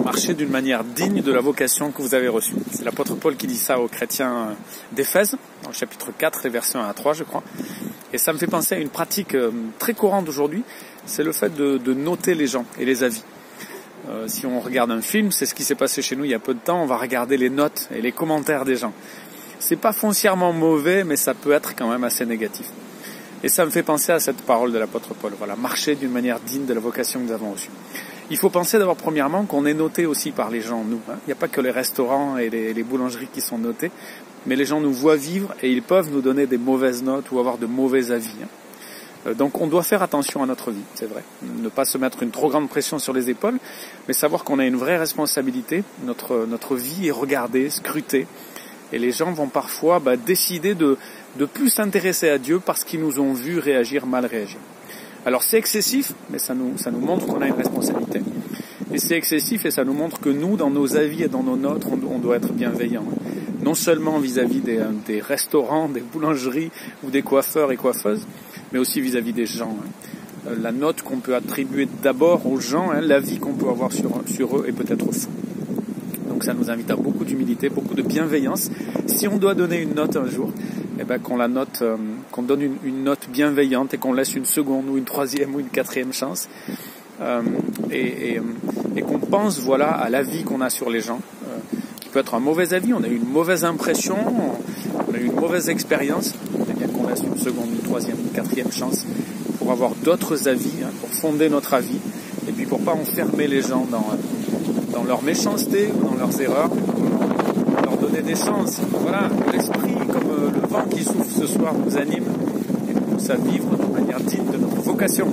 marcher d'une manière digne de la vocation que vous avez reçue. C'est l'apôtre Paul qui dit ça aux chrétiens d'Éphèse, dans le chapitre 4, les versets 1 à 3, je crois. Et ça me fait penser à une pratique très courante aujourd'hui, c'est le fait de noter les gens et les avis. Si on regarde un film, c'est ce qui s'est passé chez nous il y a peu de temps, on va regarder les notes et les commentaires des gens. C'est pas foncièrement mauvais, mais ça peut être quand même assez négatif. Et ça me fait penser à cette parole de l'apôtre Paul. Voilà, marcher d'une manière digne de la vocation que nous avons reçue. Il faut penser d'abord premièrement qu'on est noté aussi par les gens, nous. Il n'y a pas que les restaurants et les boulangeries qui sont notés, mais les gens nous voient vivre et ils peuvent nous donner des mauvaises notes ou avoir de mauvais avis. Donc on doit faire attention à notre vie, c'est vrai. Ne pas se mettre une trop grande pression sur les épaules, mais savoir qu'on a une vraie responsabilité. Notre vie est regardée, scrutée. Et les gens vont parfois décider de plus s'intéresser à Dieu parce qu'ils nous ont vus mal réagir. Alors c'est excessif, mais ça nous montre qu'on a une responsabilité. Et c'est excessif et ça nous montre que nous, dans nos avis et dans nos notes, on doit être bienveillants. Non seulement vis-à-vis des restaurants, des boulangeries ou des coiffeurs et coiffeuses, mais aussi vis-à-vis des gens. La note qu'on peut attribuer d'abord aux gens, l'avis qu'on peut avoir sur eux est peut-être faux. Donc ça nous invite à beaucoup d'humilité, beaucoup de bienveillance. Si on doit donner une note un jour, qu'on donne une note bienveillante et qu'on laisse une seconde ou une troisième ou une quatrième chance, et qu'on pense à l'avis qu'on a sur les gens, qui peut être un mauvais avis, on a eu une mauvaise impression, on a eu une mauvaise expérience, et bien qu'on laisse une seconde, une troisième, une quatrième chance pour avoir d'autres avis, pour fonder notre avis, et puis pour pas enfermer les gens dans leur méchanceté ou dans leurs erreurs, leur donner des chances. Voilà, l'esprit, comme le vent qui souffle ce soir, nous anime et nous pousse à vivre de manière digne de notre vocation.